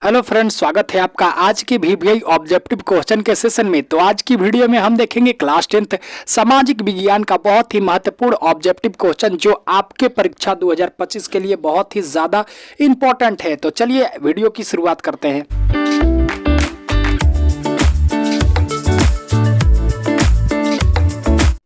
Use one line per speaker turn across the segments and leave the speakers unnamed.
Hello friends, स्वागत है आपका आज के VVI ऑब्जेक्टिव क्वेश्चन के सेशन में। तो आज की वीडियो में हम देखेंगे क्लास 10th सामाजिक विज्ञान का बहुत ही महत्वपूर्ण ऑब्जेक्टिव क्वेश्चन जो आपके परीक्षा 2025 के लिए बहुत ही ज़्यादा इम्पोर्टेंट है। तो चलिए वीडियो की शुरुआत करते हैं।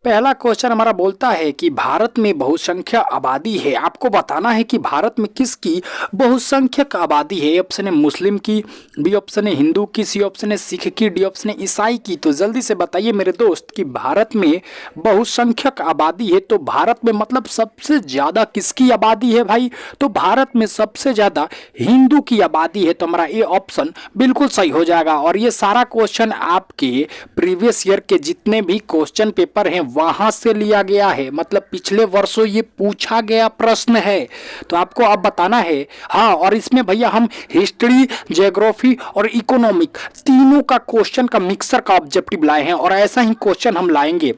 पहला क्वेश्चन हमारा बोलता है कि भारत में बहुसंख्यक आबादी है। आपको बताना है कि भारत में किसकी बहुसंख्यक आबादी है। ए ऑप्शन है मुस्लिम की, बी ऑप्शन है हिंदू की, सी ऑप्शन है सिख की, डी ऑप्शन है ईसाई की। तो जल्दी से बताइए मेरे दोस्त कि भारत में बहुसंख्यक आबादी है तो भारत में मतलब सबसे ज़्यादा किसकी आबादी है भाई? तो भारत में सबसे ज़्यादा हिंदू की आबादी है। तो हमारा ए ऑप्शन बिल्कुल सही हो जाएगा। और ये सारा क्वेश्चन आपके प्रीवियस ईयर के जितने भी क्वेश्चन पेपर हैं वहां से लिया गया है, मतलब पिछले वर्षों ये पूछा गया प्रश्न है। तो आपको अब बताना है। हाँ, और इसमें भैया हम हिस्ट्री, ज्योग्राफी और इकोनॉमिक तीनों का क्वेश्चन का मिक्सर का ऑब्जेक्टिव लाए हैं और ऐसा ही क्वेश्चन हम लाएंगे।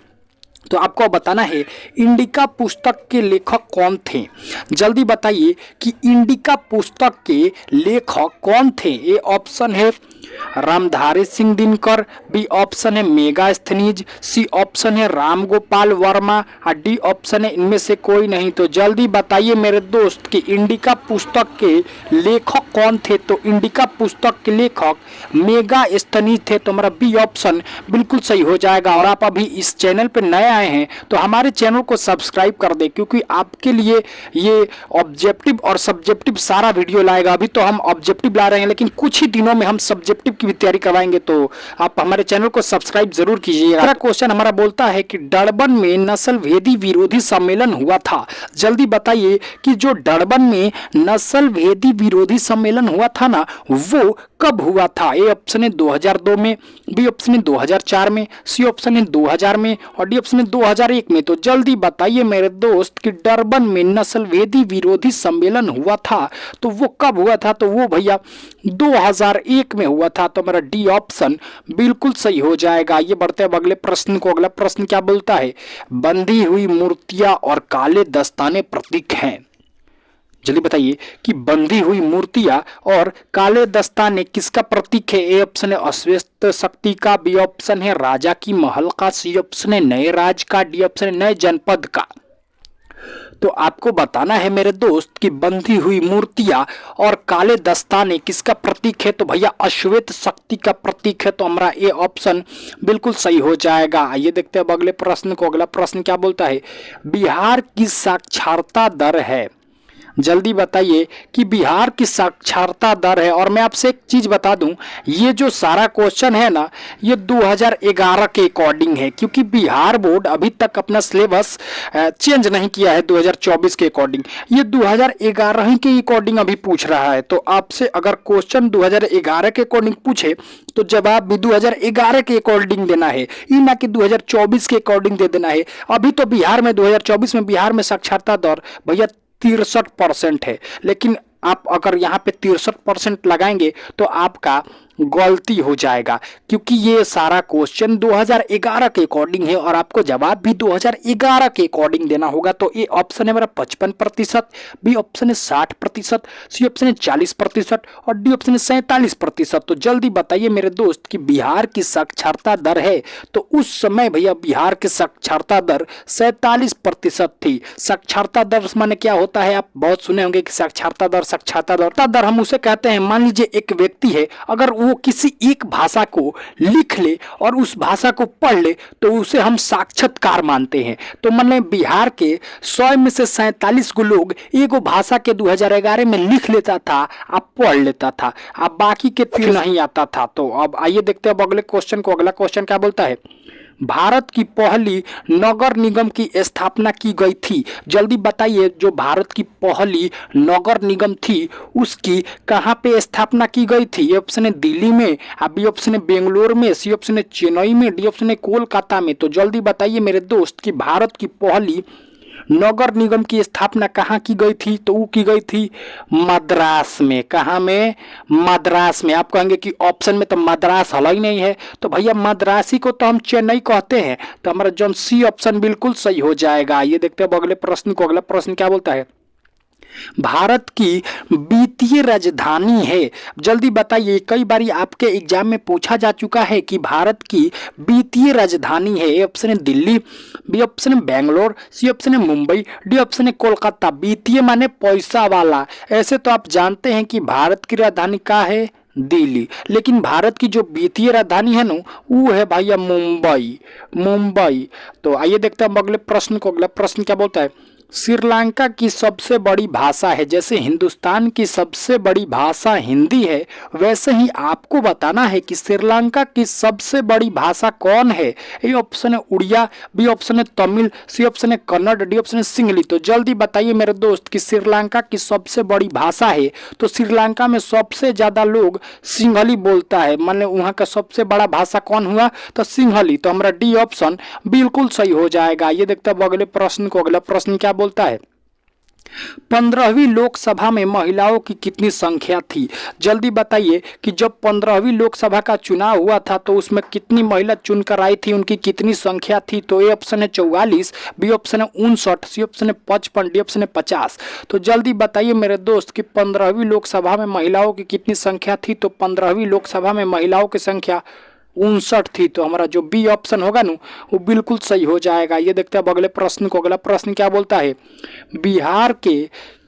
तो आपको बताना है इंडिका पुस्तक के लेखक कौन थे। जल्दी बताइए कि इंडिका पुस्तक के लेखक कौन थे। ए ऑप्शन है रामधारी सिंह दिनकर, बी ऑप्शन है मेगास्थनीज, सी ऑप्शन है राम गोपाल वर्मा और डी ऑप्शन है इनमें से कोई नहीं। तो जल्दी बताइए मेरे दोस्त कि इंडिका पुस्तक के लेखक कौन थे। तो इंडिका पुस्तक के लेखक मेगास्थनीज थे। तो हमारा बी ऑप्शन बिल्कुल सही हो जाएगा। और आप अभी इस चैनल पर नए आए हैं तो हमारे चैनल को सब्सक्राइब कर दे, क्योंकि आपके लिए ये ऑब्जेक्टिव और सब्जेक्टिव सारा वीडियो लाएगा। अभी तो हम ऑब्जेक्टिव ला रहे हैं लेकिन कुछ ही दिनों में हम सब्जेक्टिव की भी तैयारी करवाएंगे, तो आप हमारे चैनल को सब्सक्राइब जरूर कीजिएगा। अगला क्वेश्चन हमारा बोलता है कि डरबन में नस्ल भेदी विरोधी सम्मेलन हुआ था। जल्दी बताइए कि जो डरबन में नस्ल भेदी विरोधी सम्मेलन हुआ था ना, वो कब हुआ था। ए ऑप्शन है 2002 में, बी ऑप्शन है 2004 में, सी ऑप्शन है 2000 में और डी ऑप्शन है 2001 में। तो जल्दी बताइए मेरे दोस्त कि डरबन में नस्ल भेदी विरोधी सम्मेलन हुआ था तो वो कब हुआ था। तो वो भैया 2001 में हुआ था। तो मेरा डी ऑप्शन बिल्कुल सही हो जाएगा। ये बढ़ते हैं अगले प्रश्न को। अगला प्रश्न क्या बोलता है, बंधी हुई मूर्तियां और काले दस्ताने प्रतीक हैं। जल्दी बताइए कि बंधी हुई मूर्तियां और काले दस्ताने किसका प्रतीक है। ए ऑप्शन है अश्वेत शक्ति का, बी ऑप्शन है राजा की महल का, सी ऑप्शन है नए राज का, डी ऑप्शन है नए जनपद का। तो आपको बताना है मेरे दोस्त कि बंधी हुई मूर्तियां और काले दस्ताने किसका प्रतीक है। तो भैया अश्वेत शक्ति का प्रतीक है। तो हमारा ए ऑप्शन बिल्कुल सही हो जाएगा। आइए देखते हैं अब अगले प्रश्न को। अगला प्रश्न क्या बोलता है, बिहार की साक्षरता दर है। जल्दी बताइए कि बिहार की साक्षरता दर है। और मैं आपसे एक चीज बता दूं, ये जो सारा क्वेश्चन है ना, ये 2011 के अकॉर्डिंग है, क्योंकि बिहार बोर्ड अभी तक अपना सिलेबस चेंज नहीं किया है 2024 के अकॉर्डिंग। ये 2011 के अकॉर्डिंग अभी पूछ रहा है। तो आपसे अगर क्वेश्चन 2011 के अकॉर्डिंग पूछे तो जवाब भी 2011 के अकॉर्डिंग देना है, ये ना कि 2024 के अकॉर्डिंग दे देना है। अभी तो बिहार में 2024 में बिहार में साक्षरता दर भैया 63% है, लेकिन आप अगर यहाँ पे 63% लगाएंगे तो आपका गलती हो जाएगा, क्योंकि ये सारा क्वेश्चन 2011 के अकॉर्डिंग है और आपको जवाब भी 2011 के अकॉर्डिंग देना होगा। तो ए ऑप्शन है मेरा 55%, बी ऑप्शन है 60%, सी ऑप्शन है 40% और डी ऑप्शन है 47%। तो जल्दी बताइए मेरे दोस्त कि बिहार की साक्षरता दर है तो उस समय भैया बिहार की साक्षरता दर 47% थी। साक्षरता दर माने क्या होता है, आप बहुत सुने होंगे कि साक्षरता दर हम उसे कहते हैं, मान लीजिए एक व्यक्ति है, अगर वो किसी एक भाषा को लिख ले और उस भाषा को पढ़ ले तो उसे हम साक्षात्कार मानते हैं। तो मतलब बिहार के 100 में से 47 को लोग एगो भाषा के 2011 में लिख लेता था, आप पढ़ लेता था, आप बाकी के तीन नहीं आता था। तो अब आइए देखते हैं अब अगले क्वेश्चन को। अगला क्वेश्चन क्या बोलता है, भारत की पहली नगर निगम की स्थापना की गई थी। जल्दी बताइए जो भारत की पहली नगर निगम थी उसकी कहाँ पे स्थापना की गई थी। ए ऑप्शन है दिल्ली में, बी ऑप्शन है बेंगलोर में, सी ऑप्शन है चेन्नई में, डी ऑप्शन है कोलकाता में। तो जल्दी बताइए मेरे दोस्त कि भारत की पहली नगर निगम की स्थापना कहाँ की गई थी। तो वो की गई थी मद्रास में। कहाँ में? मद्रास में। आप कहेंगे कि ऑप्शन में तो मद्रास हल ही नहीं है, तो भैया मद्रासी को तो हम चेन्नई कहते हैं। तो हमारा जो सी ऑप्शन बिल्कुल सही हो जाएगा। ये देखते हैं अगले प्रश्न को। अगला प्रश्न क्या बोलता है, भारत की वित्तीय राजधानी है? जल्दी बताइए, कई बारी आपके एग्जाम में पूछा जा चुका है कि भारत की वित्तीय राजधानी है। ए ऑप्शन है दिल्ली, बी ऑप्शन है बेंगलोर, सी ऑप्शन है मुंबई, डी ऑप्शन है कोलकाता। वित्तीय माने पैसा वाला। ऐसे तो आप जानते हैं कि भारत की राजधानी क्या है, दिल्ली, लेकिन भारत की जो वित्तीय राजधानी है ना वो है भैया मुंबई। मुंबई। तो आइए देखते हैं अगले प्रश्न को। अगला प्रश्न क्या बोलता है, श्रीलंका की सबसे बड़ी भाषा है। जैसे हिंदुस्तान की सबसे बड़ी भाषा हिंदी है, वैसे ही आपको बताना है कि श्रीलंका की सबसे बड़ी भाषा कौन है। ए ऑप्शन है उड़िया, बी ऑप्शन है तमिल, सी ऑप्शन है कन्नड़, डी ऑप्शन है सिंहली। तो जल्दी बताइए मेरे दोस्त कि श्रीलंका की सबसे बड़ी भाषा है। तो श्रीलंका में सबसे ज्यादा लोग सिंहली बोलता है, माने वहाँ का सबसे बड़ा भाषा कौन हुआ, तो सिंहली। तो हमारा डी ऑप्शन बिल्कुल सही हो जाएगा। ये देखते हैं अगले प्रश्न को। अगला प्रश्न क्या बोलता है, 15वीं लोकसभा में महिलाओं की कितनी संख्या थी? जल्दी बताइए कि जब 15वीं लोकसभा का चुनाव हुआ था तो उसमें कितनी महिला चुनकर आई थी, उनकी कितनी संख्या थी? तो ए ऑप्शन है 44, बी ऑप्शन है 59, सी ऑप्शन है 55, डी ऑप्शन है 50। तो जल्दी बताइए मेरे दोस्त कि 15वीं लोकसभा में महिलाओं की कितनी संख्या थी? तो 15वीं लोकसभा में महिलाओं की संख्या 59 थी। तो हमारा जो बी ऑप्शन होगा ना वो बिल्कुल सही हो जाएगा। ये देखते हैं अगले प्रश्न को। अगला प्रश्न क्या बोलता है, बिहार के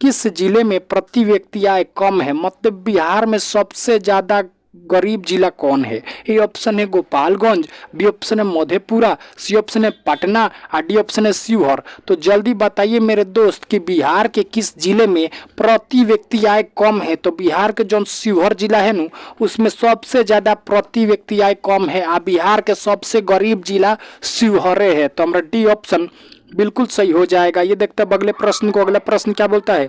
किस जिले में प्रति व्यक्ति आय कम है? मतलब बिहार में सबसे ज्यादा गरीब जिला कौन है? ए ऑप्शन है गोपालगंज, बी ऑप्शन है मधेपुरा, सी ऑप्शन है पटना और डी ऑप्शन है शिवहर। तो जल्दी बताइए मेरे दोस्त कि बिहार के किस जिले में प्रति व्यक्ति आय कम है? तो बिहार के जो शिवहर जिला है ना उसमें सबसे ज्यादा प्रति व्यक्ति आय कम है। आ बिहार के सबसे गरीब जिला शिवहरे है। तो हमारा डी ऑप्शन बिल्कुल सही हो जाएगा। ये देखते हैं अगले प्रश्न को। अगला प्रश्न क्या बोलता है,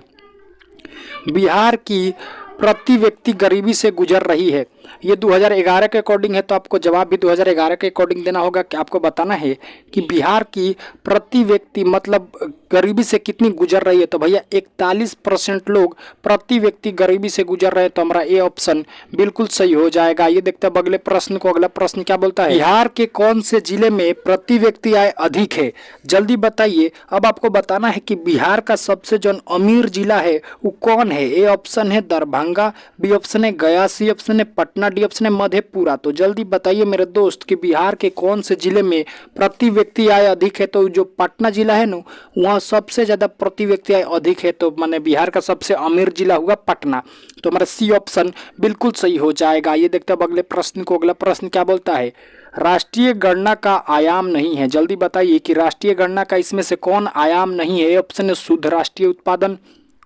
बिहार की प्रति व्यक्ति गरीबी से गुजर रही है। ये 2011 के अकॉर्डिंग है, तो आपको जवाब भी 2011 के अकॉर्डिंग देना होगा। कि आपको बताना है कि बिहार की प्रति व्यक्ति मतलब गरीबी से कितनी गुजर रही है। तो भैया 41% लोग प्रति व्यक्ति गरीबी से गुजर रहे हैं। तो हमारा ए ऑप्शन बिल्कुल सही हो जाएगा। ये देखते हैं अगले प्रश्न को। अगला प्रश्न क्या बोलता है, बिहार के कौन से जिले में प्रति व्यक्ति आय अधिक है? जल्दी बताइए। अब आपको बताना है कि बिहार का सबसे जो अमीर जिला है वो कौन है। ए ऑप्शन है दरभंगा, बी ऑप्शन है गया, सी ऑप्शन है पटना, डी ऑप्शन है मधेपुरा। तो जल्दी बताइए मेरे दोस्त कि बिहार के कौन से जिले में प्रति व्यक्ति आय अधिक है। तो जो पटना जिला है ना वहाँ सबसे ज्यादा प्रति व्यक्ति आय अधिक है। तो माने बिहार का सबसे अमीर जिला हुआ पटना। तो हमारा सी ऑप्शन बिल्कुल सही हो जाएगा। ये देखते हैं अगले प्रश्न को। अगला प्रश्न क्या बोलता है, राष्ट्रीय गणना का आयाम नहीं है। जल्दी बताइए कि राष्ट्रीय गणना का इसमें से कौन आयाम नहीं है। ए ऑप्शन है शुद्ध राष्ट्रीय उत्पादन,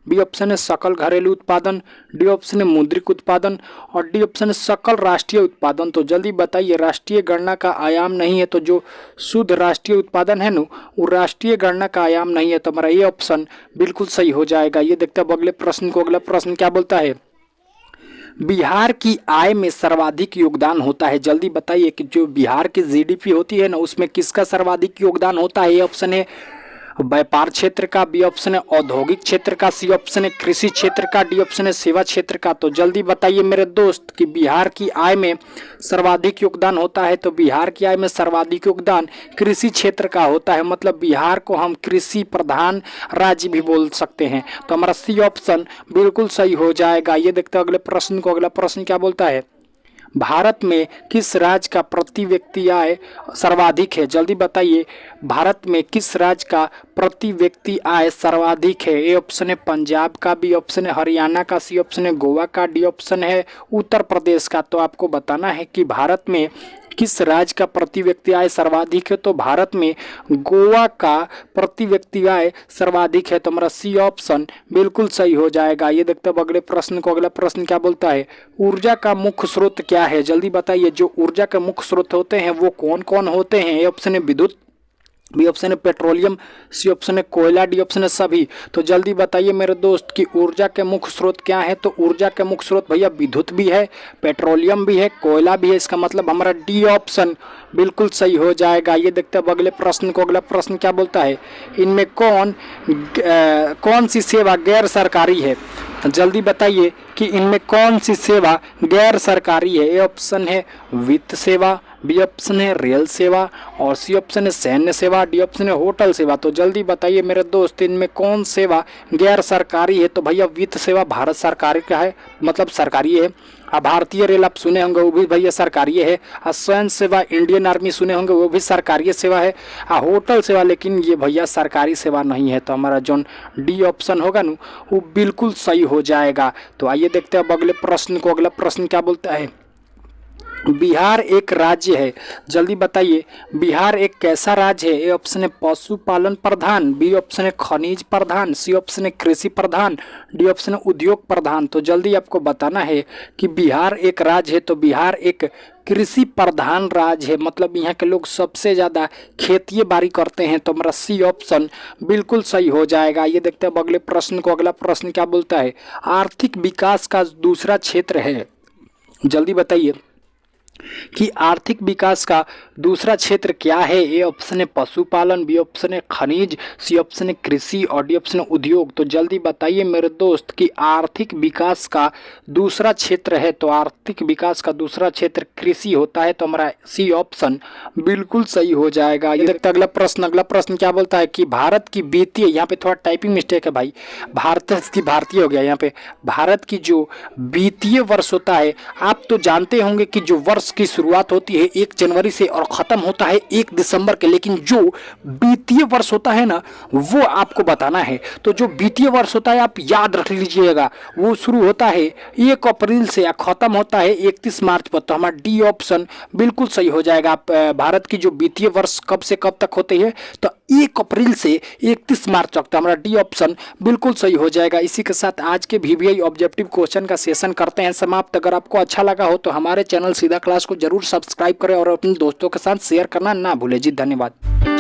बी ऑप्शन है सकल घरेलू उत्पादन, डी ऑप्शन है मौद्रिक उत्पादन और डी ऑप्शन है सकल राष्ट्रीय उत्पादन। तो जल्दी बताइए, राष्ट्रीय गणना का आयाम नहीं है तो जो शुद्ध राष्ट्रीय उत्पादन है ना वो राष्ट्रीय गणना का आयाम नहीं है। तो हमारा ये ऑप्शन बिल्कुल सही हो जाएगा। ये देखते हैं अगले प्रश्न को। अगला प्रश्न क्या बोलता है, बिहार की आय में सर्वाधिक योगदान होता है। जल्दी बताइए कि जो बिहार की जीडीपी होती है ना उसमें किसका सर्वाधिक योगदान होता है। ये ऑप्शन है व्यापार क्षेत्र का, बी ऑप्शन है औद्योगिक क्षेत्र का, सी ऑप्शन है कृषि क्षेत्र का, डी ऑप्शन है सेवा क्षेत्र का। तो जल्दी बताइए मेरे दोस्त कि बिहार की आय में सर्वाधिक योगदान होता है। तो बिहार की आय में सर्वाधिक योगदान कृषि क्षेत्र का होता है। मतलब बिहार को हम कृषि प्रधान राज्य भी बोल सकते हैं। तो हमारा सी ऑप्शन बिल्कुल सही हो जाएगा। ये देखते हैं अगले प्रश्न को। अगला प्रश्न क्या बोलता है, भारत में किस राज्य का प्रति व्यक्ति आय सर्वाधिक है? जल्दी बताइए, भारत में किस राज्य का प्रति व्यक्ति आय सर्वाधिक है। ए ऑप्शन है पंजाब का, बी ऑप्शन है हरियाणा का, सी ऑप्शन है गोवा का, डी ऑप्शन है उत्तर प्रदेश का। तो आपको बताना है कि भारत में किस राज्य का प्रति व्यक्ति आय सर्वाधिक है। तो भारत में गोवा का प्रति व्यक्ति आय सर्वाधिक है। तो हमारा सी ऑप्शन बिल्कुल सही हो जाएगा। ये देखते हैं अगले प्रश्न को। अगला प्रश्न क्या बोलता है, ऊर्जा का मुख्य स्रोत क्या है? जल्दी बताइए, जो ऊर्जा के मुख्य स्रोत होते हैं वो कौन कौन होते हैं। ए ऑप्शन है विद्युत, बी ऑप्शन है पेट्रोलियम, सी ऑप्शन है कोयला, डी ऑप्शन है सभी। तो जल्दी बताइए मेरे दोस्त कि ऊर्जा के मुख्य स्रोत क्या है। तो ऊर्जा के मुख्य स्रोत भैया विद्युत भी है, पेट्रोलियम भी है, कोयला भी है। इसका मतलब हमारा डी ऑप्शन बिल्कुल सही हो जाएगा। ये देखते हैं अगले प्रश्न को। अगला प्रश्न क्या बोलता है, इनमें कौन सी सेवा गैर सरकारी है। जल्दी बताइए कि इनमें कौन सी सेवा गैर सरकारी है। ए ऑप्शन है वित्त सेवा, बी ऑप्शन है रेल सेवा और सी ऑप्शन है सैन्य सेवा, डी ऑप्शन है होटल सेवा। तो जल्दी बताइए मेरे दोस्त, इनमें कौन सेवा गैर सरकारी है। तो भैया वित्त सेवा भारत सरकार का है, मतलब सरकारी है। भारतीय रेल आप सुने होंगे, वो भी भैया सरकारी है। सैन्य सेवा इंडियन आर्मी सुने होंगे, वो भी सरकारी सेवा है। होटल सेवा लेकिन ये भैया सरकारी सेवा नहीं है। तो हमारा जो डी ऑप्शन होगा ना वो बिल्कुल सही हो जाएगा। तो आइए देखते हैं अब अगले प्रश्न को। अगला प्रश्न क्या बोलता है, बिहार एक राज्य है। जल्दी बताइए बिहार एक कैसा राज्य है। ए ऑप्शन है पशुपालन प्रधान, बी ऑप्शन है खनिज प्रधान, सी ऑप्शन है कृषि प्रधान, डी ऑप्शन है उद्योग प्रधान। तो जल्दी आपको बताना है कि बिहार एक राज्य है तो बिहार एक कृषि प्रधान राज्य है, मतलब यहाँ के लोग सबसे ज़्यादा खेती बाड़ी करते हैं। तो हमारा सी ऑप्शन बिल्कुल सही हो जाएगा। ये देखते हैं अब अगले प्रश्न को। अगला प्रश्न क्या बोलता है, आर्थिक विकास का दूसरा क्षेत्र है। जल्दी बताइए कि आर्थिक विकास का दूसरा क्षेत्र क्या है। ए ऑप्शन है पशुपालन, बी ऑप्शन है खनिज, सी ऑप्शन है कृषि और डी ऑप्शन है उद्योग। तो जल्दी बताइए मेरे दोस्त कि आर्थिक विकास का दूसरा क्षेत्र है। तो आर्थिक विकास का दूसरा क्षेत्र कृषि होता है। तो हमारा सी ऑप्शन बिल्कुल सही हो जाएगा। ये देखते अगला प्रश्न। अगला प्रश्न क्या बोलता है कि भारत की वित्तीय, यहाँ पे थोड़ा टाइपिंग मिस्टेक है भाई, भारत की भारतीय हो गया यहाँ पे। भारत की जो वित्तीय वर्ष होता है, आप तो जानते होंगे कि जो वर्ष की शुरुआत होती है 1 जनवरी से और खत्म होता है 1 दिसंबर के, लेकिन जो वित्तीय वर्ष होता है ना वो आपको बताना है। तो जो वित्तीय वर्ष होता है आप याद रख लीजिएगा, वो शुरू होता है 1 अप्रैल से या खत्म होता है 31 मार्च पर। तो हमारा डी ऑप्शन बिल्कुल सही हो जाएगा। आप भारत की जो वित्तीय वर्ष कब से कब तक होती है, तो 1 अप्रैल से 31 मार्च तक। तो हमारा डी ऑप्शन बिल्कुल सही हो जाएगा। इसी के साथ आज के VVI ऑब्जेक्टिव क्वेश्चन का सेशन करते हैं समाप्त। अगर आपको अच्छा लगा हो तो हमारे चैनल सीधा क्लास को जरूर सब्सक्राइब करें और अपने दोस्तों के साथ शेयर करना ना भूलें जी। धन्यवाद।